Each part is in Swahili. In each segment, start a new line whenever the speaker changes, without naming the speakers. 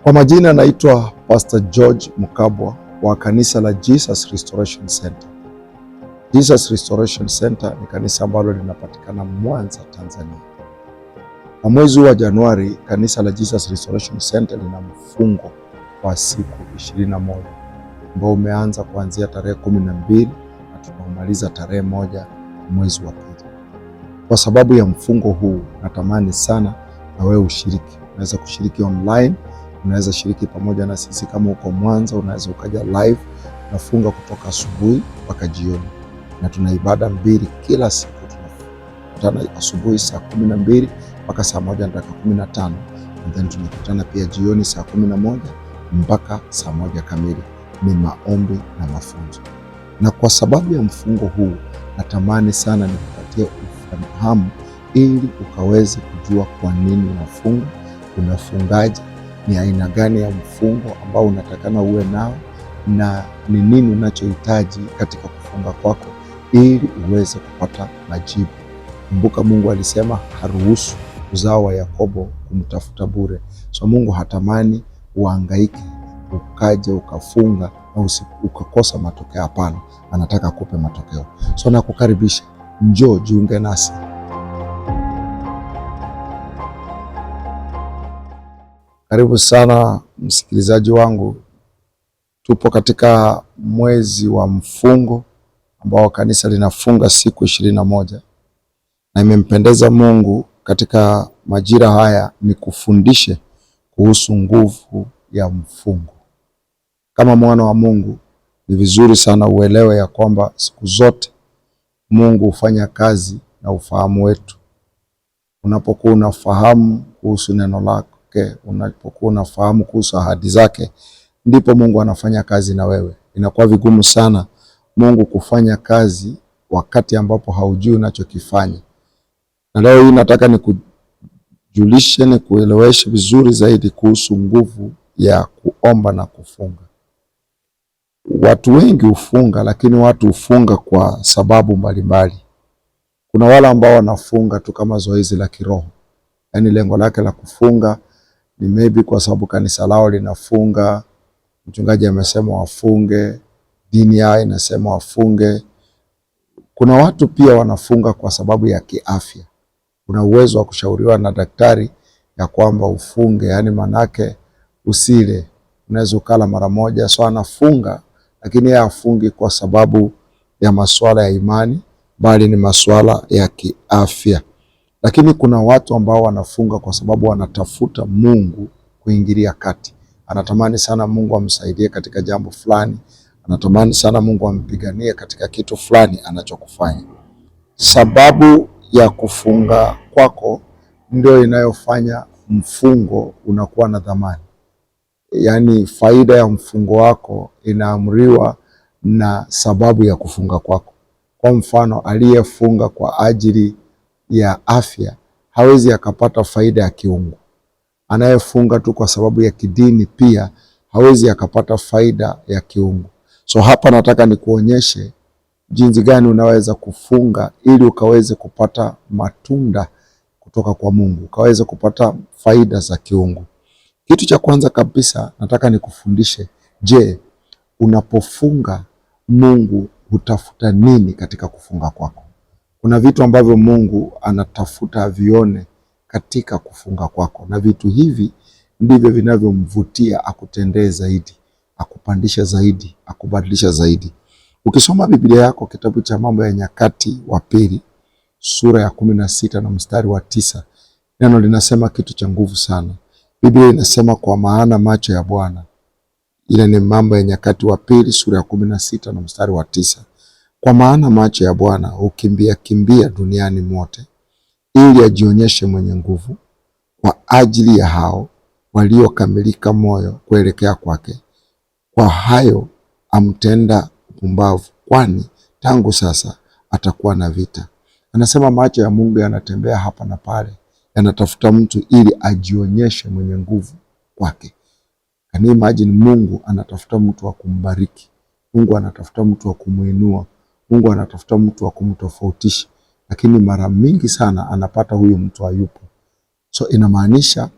Kwa majina naitwa Pastor George Mukabwa wa kanisa la Jesus Restoration Center. Jesus Restoration Center ni kanisa ambalo linapatikana Mwanza, Tanzania. Na mwezi wa Januari kanisa la Jesus Restoration Center lina mfungo wa siku 21 ambao umeanza kuanzia tarehe 12 na tunamaliza tarehe 1 mwezi wa pili. Kwa sababu ya mfungo huu natamani sana na wewe ushiriki. Unaweza kushiriki online, unaweza shiriki pamoja na sisi. Kama uko Mwanza unaweza ukaja live. Nafunga kutoka asubuhi mpaka jioni, na tuna ibada 2 kila siku. Tunakutana asubuhi saa 12 mpaka saa 1:15, and then tunakutana pia jioni saa 11 mpaka saa 1 kamili. Ni maombi na mafunzo. Na kwa sababu ya mfungo huu natamani sana nikupatie ufahamu ili ukaweze kujua kwa nini unafunga, unafungaje, ni aina gani ya mfungo ambao unatakana uwe nao, na ni nini unachohitaji katika kufunga kwako ili uweze kupata majibu. Kumbuka Mungu alisema haruhusu uzao wa Yakobo kumtafuta bure. So Mungu hatamani uhangaike ukaje ukafunga na ukakosa matokeo. Hapana, anataka kupe matokeo. So nakukaribisha, njoo jiunge nasi. Karibu sana msikilizaji wangu. Tupo katika mwezi wa mfungo ambao kanisa linafunga siku 21, na imempendeza Mungu katika majira haya ni kufundishe kuhusu nguvu ya mfungo. Kama mwana wa Mungu ni vizuri sana uelewe ya kwamba siku zote Mungu hufanya kazi na ufahamu wetu. Unapokuwa unafahamu kuhusu neno lake, unapokuwa unafahamu kuhusu ahadi zake, ndipo Mungu anafanya kazi na wewe. Inakuwa vigumu sana Mungu kufanya kazi wakati ambapo haujui unachokifanya. Na leo hii nataka nikujulishe, nikueleweshe vizuri zaidi kuhusu nguvu ya kuomba na kufunga. Watu wengi hufunga, lakini watu hufunga kwa sababu mbalimbali. Kuna wale ambao wanafunga tu kama zoezi la kiroho. Yaani lengo lake la kufunga ni maybe kwa sababu kanisa lao linafunga, mchungaji amesema wafunge, dini yao inasema wafunge. Kuna watu pia wanafunga kwa sababu ya kiafya. Kuna uwezo wa kushauriwa na daktari ya kwamba ufunge, yani manake usile, unaweza ukala mara moja. So anafunga, lakini yeye hafungi kwa sababu ya masuala ya imani, bali ni masuala ya kiafya. Lakini kuna watu ambao wanafunga kwa sababu wanatafuta Mungu kuingilia kati. Anatamani sana Mungu amsaidie katika jambo fulani, anatamani sana Mungu ampiganie katika kitu fulani anachokufanya. Sababu ya kufunga kwako ndio inayofanya mfungo unakuwa na dhamani. Yaani faida ya mfungo wako inaamriwa na sababu ya kufunga kwako. Kwa mfano, aliyefunga kwa ajili ya afya hawezi akapata faida ya kiungu. Anayefunga tu kwa sababu ya kidini pia hawezi akapata faida ya kiungu. So hapa nataka nikuonyeshe jinsi gani unaweza kufunga ili ukaweze kupata matunda kutoka kwa Mungu, ukaweze kupata faida za kiungu. Kitu cha kwanza kabisa nataka nikufundishe, je, unapofunga Mungu hutafuta nini katika kufunga kwako? Kuna vitu ambavyo Mungu anatafuta vione katika kufunga kwako, na vitu hivi ndivyo vinavyomvutia akutendee zaidi, akupandisha zaidi, akubadilisha zaidi. Ukisoma Biblia yako kitabu cha Mambo ya Nyakati wa Pili sura ya 16 na mstari wa 9, neno linasema kitu cha nguvu sana. Biblia inasema kwa maana macho ya Bwana, ile ni Mambo ya Nyakati wa Pili sura ya 16 na mstari wa 9. Kwa maana macho ya Bwana hukimbia kimbia duniani mote, ili ajionyeshe mwenye nguvu kwa ajili ya hao waliokamilika moyo kuelekea kwake. Kwa hayo amtenda upumbavu, kwani tangu sasa atakuwa na vita. Anasema macho ya Mungu yanatembea hapa na pale, yanatafuta mtu ili ajionyeshe mwenye nguvu kwake. Can you imagine? Mungu anatafuta mtu wa kumbariki. Mungu anatafuta mtu wa kumuinua. Mungu anatafuta mtu wa kumtofautisha. Lakini mara mingi sana anapata huyu mtu hayupo. So inamaanisha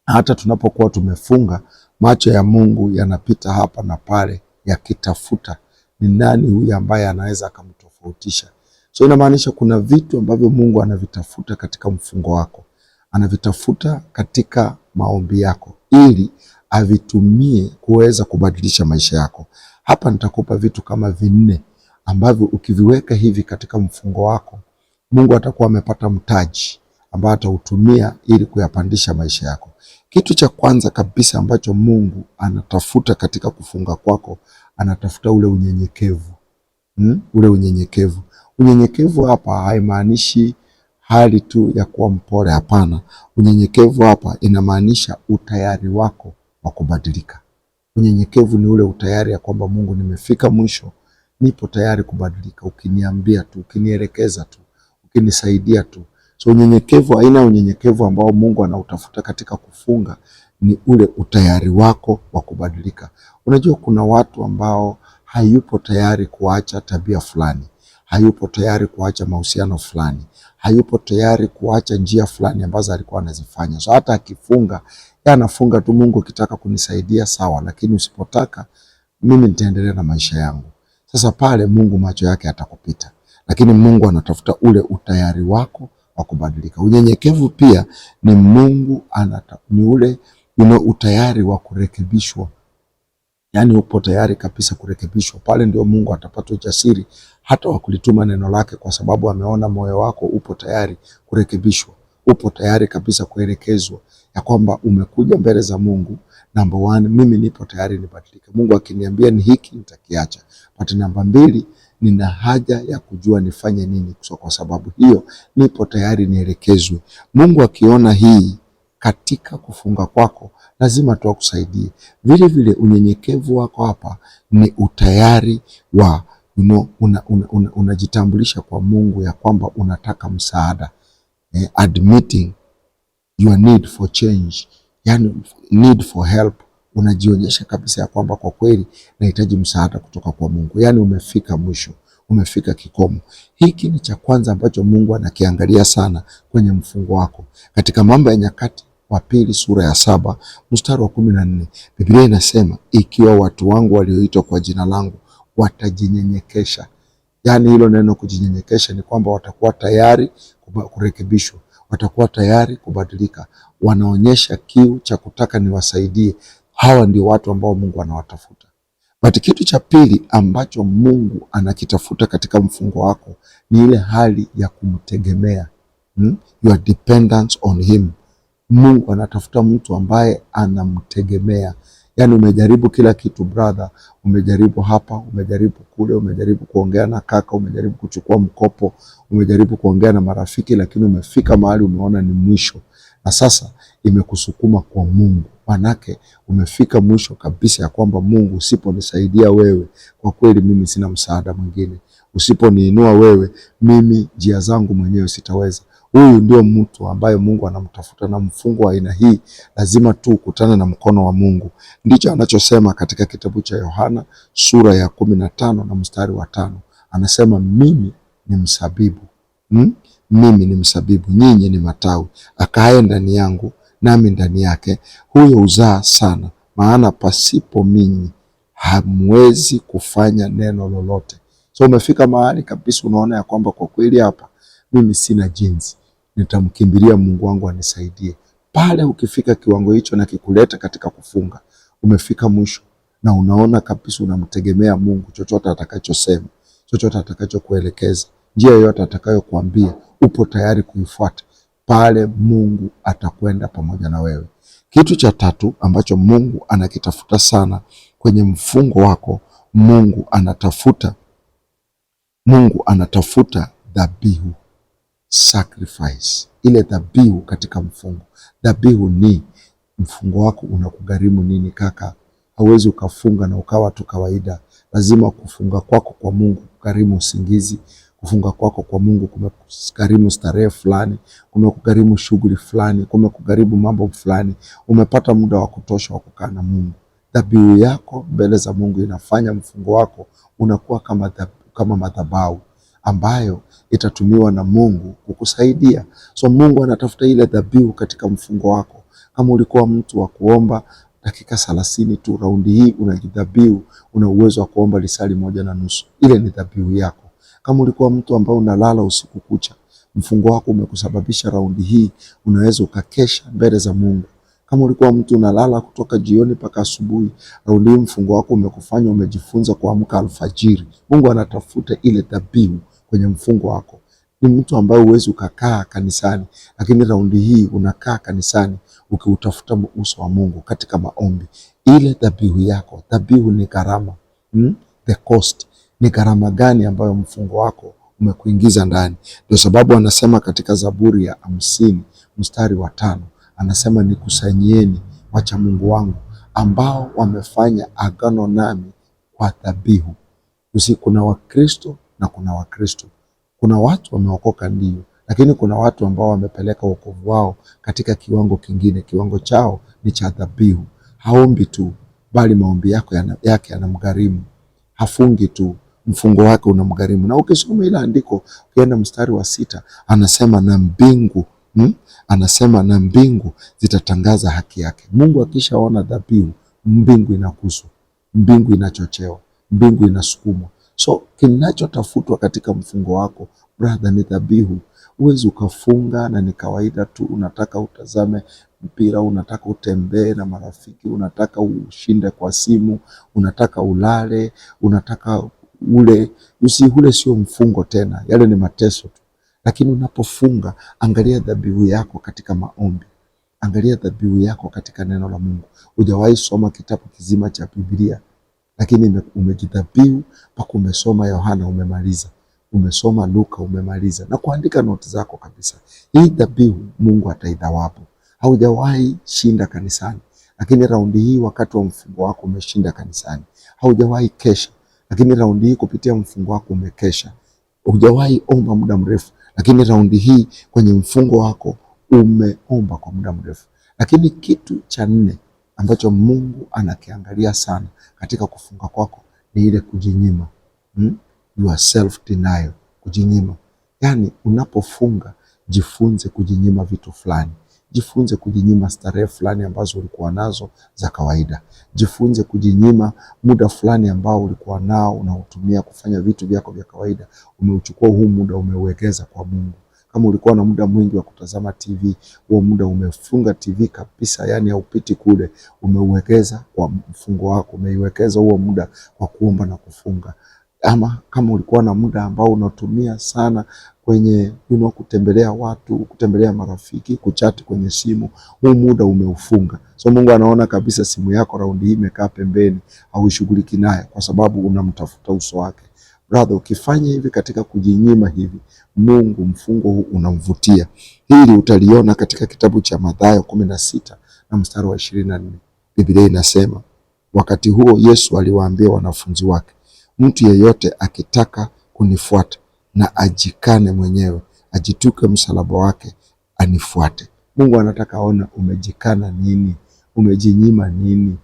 Hata tunapokuwa tumefunga, macho ya Mungu yanapita hapa na pale yakitafuta ni nani huyu ambaye anaweza akamtofautisha. So inamaanisha kuna vitu ambavyo Mungu anavitafuta katika mfungo wako, anavitafuta katika maombi yako ili avitumie kuweza kubadilisha maisha yako. Hapa nitakupa vitu kama 4 ambavyo ukiviweka hivi katika mfungo wako, Mungu atakuwa amepata mtaji ambao atautumia ili kuyapandisha maisha yako. Kitu cha kwanza kabisa ambacho Mungu anatafuta katika kufunga kwako, anatafuta ule unyenyekevu. Ule unyenyekevu. Unyenyekevu hapa haimaanishi hali tu ya kuwa mpole, hapana. Unyenyekevu hapa inamaanisha utayari wako wa kubadilika. Unyenyekevu ni ule utayari ya kwamba Mungu, nimefika mwisho, nipo tayari kubadilika, ukiniambia tu, ukinielekeza tu, ukinisaidia tu. So unyenyekevu, aina ya unyenyekevu ambao Mungu anautafuta katika kufunga ni ule utayari wako wa kubadilika. Unajua kuna watu ambao hayupo tayari kuacha tabia fulani, hayupo tayari kuacha mahusiano fulani, hayupo tayari kuacha njia fulani ambazo alikuwa anazifanya. So hata akifunga, anafunga tu, Mungu ukitaka kunisaidia sawa, lakini usipotaka mimi nitaendelea na maisha yangu. Sasa pale Mungu macho yake atakupita, lakini Mungu anatafuta ule utayari wako wa kubadilika. Unyenyekevu pia ni Mungu ni ule utayari wa kurekebishwa. Yaani upo tayari kabisa kurekebishwa. Pale ndio Mungu atapata ujasiri hata wa kulituma neno lake, kwa sababu ameona moyo wako upo tayari kurekebishwa. Upo tayari kabisa kuelekezwa ya kwamba umekuja mbele za Mungu. Number 1, mimi nipo tayari nibadilike. Mungu akiniambia ni hiki nitakiacha. But number 2, nina haja ya kujua nifanye nini, kwa sababu hiyo nipo tayari nielekezwe. Mungu akiona hii katika kufunga kwako, lazima tu akusaidie. Vile vile unyenyekevu wako hapa ni utayari wa unajitambulisha kwa Mungu ya kwamba unataka msaada. Admitting your need for change, yani need for help. Unajionyesha kabisa ya kwamba kwa kweli nahitaji msaada kutoka kwa Mungu. Yani umefika mwisho, umefika kikomo. Hiki ni cha kwanza ambacho Mungu anakiangalia sana kwenye mfungo wako. Katika Mambo ya Nyakati wa Pili sura ya 7 mstari wa 14, Biblia inasema, ikiwa watu wangu walioitwa kwa jina langu watajinyenyekesha. Yani hilo neno kujinyenyekesha ni kwamba watakuwa tayari kurekebishwa, watakuwa tayari kubadilika, wanaonyesha kiu cha kutaka niwasaidie. Hawa ndio watu ambao Mungu anawatafuta. But kitu cha pili ambacho Mungu anakitafuta katika mfungo wako ni ile hali ya kumtegemea. Your dependence on him. Mungu anatafuta mtu ambaye anamtegemea. Yani umejaribu kila kitu brother, umejaribu hapa, umejaribu kule, umejaribu kuongea na kaka, umejaribu kuchukua mkopo, umejaribu kuongea na marafiki, lakini umefika mahali umeona ni mwisho. Na sasa imekusukuma kwa Mungu. Manake umefika mwisho kabisa ya kwamba Mungu, usiponisaidia wewe, kwa kweli mimi sina msaada mwingine. Usiponiinua wewe, mimi njia zangu mwenyewe sitaweza. Huyu ndio mtu ambaye Mungu anamtafuta, na mfungo wa aina hii lazima tu ukutane na mkono wa Mungu. Ndicho anachosema katika kitabu cha Yohana sura ya 15 na mstari wa 5. Anasema mimi ni mzabibu, mimi ni mzabibu, nyinyi ni matawi. Akaaye ndani yangu nami ndani yake, huyo huzaa sana, maana pasipo mimi hamwezi kufanya neno lolote. So umefika mahali kabisa unaona ya kwamba kwa kweli hapa mimi sina jinsi, nitamkimbilia Mungu wangu anisaidie. Pale ukifika kiwango hicho na kikuleta katika kufunga, umefika mwisho na unaona kabisa unamtegemea Mungu. Chochote atakachosema, chochote atakachokuelekeza, njia yoyote atakayokuambia, upo tayari kuifuata. Pale Mungu atakwenda pamoja na wewe. Kitu cha tatu ambacho Mungu anakitafuta sana kwenye mfungo wako, Mungu anatafuta dhabihu, sacrifice. Ile dhabihu katika mfungo. Dhabihu ni mfungo wako unakugharimu nini kaka? Hauwezi ukafunga na ukawa tu kawaida. Lazima kufunga kwako kwa Mungu kugharimu usingizi, kufunga kwako kwa Mungu kumekugharimu starehe fulani, kumekugharimu shughuli fulani, kumekugharimu mambo fulani. Umepata muda wa kutosha wa kukaa na Mungu. Dhabihu yako mbele za Mungu inafanya mfungo wako unakuwa kama madhabahu ambayo itatumiwa na Mungu kukusaidia. So Mungu anatafuta ile dhabihu katika mfungo wako. Kama ulikuwa mtu wa kuomba dakika 30 tu, raundi hii unajidhabihu, una uwezo wa kuomba lisali 1:30. Ile ni dhabihu yako. Kama ulikuwa mtu ambaye unalala usiku kucha, mfungo wako umekusababisha raundi hii unaweza ukakesha mbele za Mungu. Kama ulikuwa mtu unalala kutoka jioni mpaka asubuhi, raundi hii mfungo wako umekufanya umejifunza kuamka alfajiri. Mungu anatafuta ile dhabihu kwenye mfungo wako. Ni mtu ambaye huwezi ukakaa kanisani, lakini raundi hii unakaa kanisani ukiutafuta uso wa Mungu katika maombi. Ile dhabihu yako, dhabihu ni gharama. The cost ni gharama gani ambayo mfungo wako umekuingiza ndani? Ndio sababu anasema katika Zaburi ya 50 mstari wa 5, anasema nikusanyieni wacha Mungu wangu ambao wamefanya agano nami kwa dhabihu. Kuna Wakristo na kuna Wakristo. Kuna watu wameokoka ndio, lakini kuna watu ambao wamepeleka wokovu wao katika kiwango kingine. Kiwango chao ni cha dhabihu. Haombi tu, bali maombi yake yanamgharimu. Hafungi tu, mfungo wake unamgharimu. Na ukisoma ile andiko, ukienda mstari wa 6, anasema na mbingu zitatangaza haki yake. Mungu akishaona dhabihu, mbingu inakuswa, mbingu inachochewa, mbingu inasukumwa. So kinachotafutwa katika mfungo wako brother ni dhabihu. Huwezi ukafunga na ni kawaida tu, unataka utazame mpira, unataka utembee na marafiki, unataka ushinde kwa simu, unataka ulale, unataka ule. Ule sio mfungo tena, yale ni mateso tu. Lakini unapofunga, angalia dhabihu yako katika maombi. Angalia dhabihu yako katika neno la Mungu. Hujawahi soma kitabu kizima cha Biblia, lakini umejidhabihu mpaka umesoma Yohana umemaliza, umesoma Luka umemaliza, na kuandika noti zako kabisa. Hii dhabihu Mungu ataithawabu. Haujawahi shinda kanisani, lakini raundi hii wakati wa mfungo wako umeshinda kanisani. Haujawahi kesha, lakini raundi hii kupitia mfungo wako umekesha. Hujawahi omba muda mrefu, lakini raundi hii kwenye mfungo wako umeomba kwa muda mrefu. Lakini kitu cha 4 ambacho Mungu anakiangalia sana katika kufunga kwako ni ile kujinyima. Your self denial, kujinyima. Yani unapofunga, jifunze kujinyima vitu fulani. Jifunze kujinyima starehe fulani ambazo ulikuwa nazo za kawaida. Jifunze kujinyima muda fulani ambao ulikuwa nao unautumia kufanya vitu vyako vya kawaida. Umeuchukua huu muda umeuwekeza kwa Mungu. Kama ulikuwa na muda mwingi wa kutazama TV, huo muda umefunga TV kabisa, yani haupiti kule, umeuwekeza kwa mfungo wako, umeiwekeza huo muda kwa kuomba na kufunga. Ama kama ulikuwa na muda ambao unatumia sana kwenye kutembelea watu, kutembelea marafiki, kuchati kwenye simu, huu muda umeufunga. So Mungu anaona kabisa simu yako raundi hii imekaa pembeni, hauishughuliki naye kwa sababu unamtafuta uso wake. Brother, ukifanya hivi katika kujinyima hivi, Mungu mfungo huu unamvutia. Hili utaliona katika kitabu cha Mathayo 16 na mstari wa 24. Biblia inasema, wakati huo Yesu aliwaambia wanafunzi wake, mtu yeyote akitaka kunifuata na ajikane mwenyewe, ajituke msalaba wake, anifuate. Mungu anataka aona umejikana nini, umejinyima nini,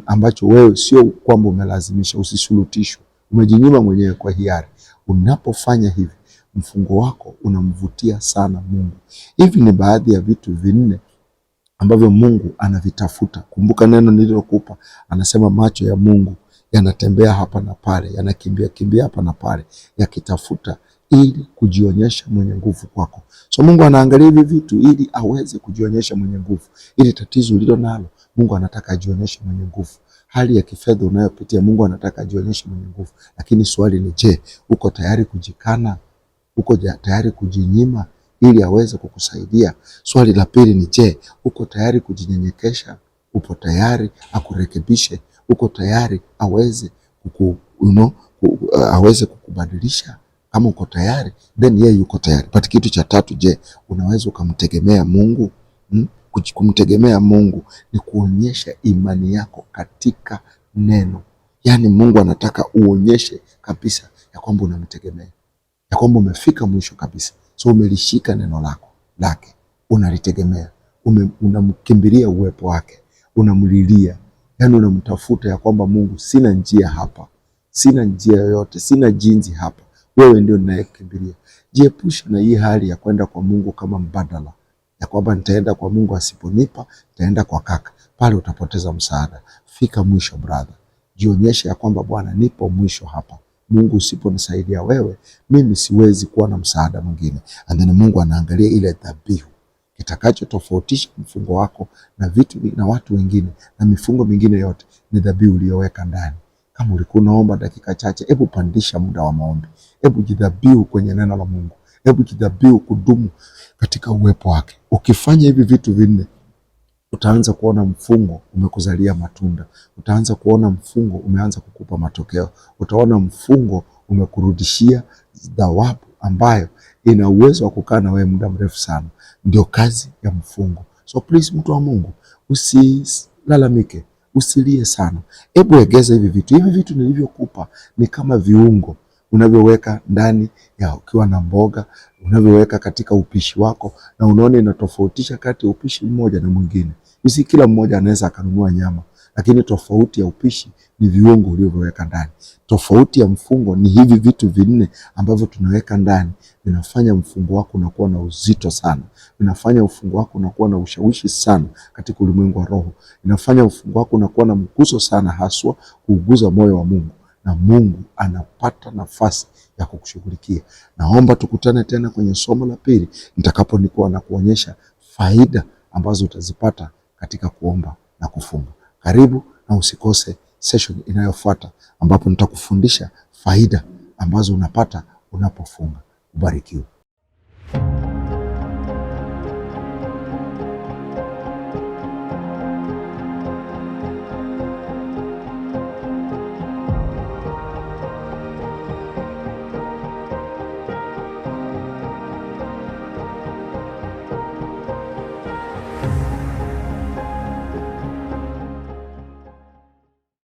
ambacho wewe sio kwamba umelazimisha, usisulutishwe. Umejinyima mwenyewe kwa hiari. Unapofanya hivi, mfungo wako unamvutia sana Mungu. Hivi ni baadhi ya vitu 4 ambavyo Mungu anavitafuta. Kumbuka neno nililokupa, anasema macho ya Mungu yanatembea hapa na pale, yanakimbia hapa na pale, yakitafuta ili kujionyesha mwenye nguvu kwako. So Mungu anaangalia hivi vitu ili aweze kujionyesha mwenye nguvu. Ili tatizo ulilo nalo, Mungu anataka ajionyeshe mwenye nguvu. Hali ya kifedha unayopitia, Mungu anataka ajionyeshe mwenye nguvu. Lakini swali ni je, uko tayari kujikana? Uko tayari kujinyima ili aweze kukusaidia? Swali la pili ni je, uko tayari kujinyenyekesha? Upo tayari akurekebishe? Uko tayari aweze aweze kukubadilisha? Kama uko tayari, then yeye yuko tayari. But kitu cha 3, je, unaweza ukamtegemea Mungu? Kumtegemea Mungu ni kuonyesha imani yako katika neno. Yani Mungu anataka uonyeshe kabisa ya kwamba unamtegemea, ya kwamba umefika mwisho kabisa. So umelishika neno lake, unalitegemea, unamkimbilia uwepo wake, unamlilia, yani unamtafuta ya kwamba Mungu, sina njia hapa, sina njia yoyote, sina jinsi hapa, wewe ndio ninayekimbilia. Jiepushe na hii hali ya kwenda kwa Mungu kama mbadala ya kwamba nitaenda kwa Mungu, asiponipa nitaenda kwa kaka, pale utapoteza msaada. Fika mwisho brother, jionyeshe ya kwamba Bwana, nipo mwisho hapa. Mungu usiponisaidia wewe, mimi siwezi kuwa na msaada mwingine. And then Mungu anaangalia ile dhabihu. Kitakacho tofautisha mfungo wako na vitu na watu wengine na mifungo mingine yote ni dhabihu uliyoweka ndani. Kama ulikuwa unaomba dakika chache, hebu pandisha muda wa maombi. Hebu jidhabihu kwenye neno la Mungu. Hebu jidhabihu kudumu katika uwepo wake. Ukifanya hivi vitu vinne, utaanza kuona mfungo umekuzalia matunda. Utaanza kuona mfungo umeanza kukupa matokeo. Utaona mfungo umekurudishia thawabu ambayo ina uwezo wa kukaa na wewe muda mrefu sana. Ndio kazi ya mfungo. So please, mtu wa Mungu, usilalamike, usilie sana. Hebu egeza hivi vitu. Hivi vitu nilivyokupa ni kama viungo unavyoweka ndani ya, ukiwa na mboga, unavyoweka katika upishi wako, na unaona inatofautisha kati ya upishi mmoja na mwingine. Basi kila mmoja anaweza akanunua nyama, lakini tofauti ya upishi ni viungo ulivyoweka ndani. Tofauti ya mfungo ni hivi vitu vinne ambavyo tunaweka ndani, vinafanya mfungo wako unakuwa na uzito sana. Vinafanya mfungo wako unakuwa na ushawishi sana katika ulimwengu wa roho. Vinafanya mfungo wako unakuwa na mguso sana, haswa kuuguza moyo wa Mungu, na Mungu anapata nafasi ya kukushughulikia. Naomba tukutane tena kwenye somo la pili nitakapokuwa na kuonyesha faida ambazo utazipata katika kuomba na kufunga. Karibu na usikose session inayofuata ambapo nitakufundisha faida ambazo unapata unapofunga. Ubarikiwe.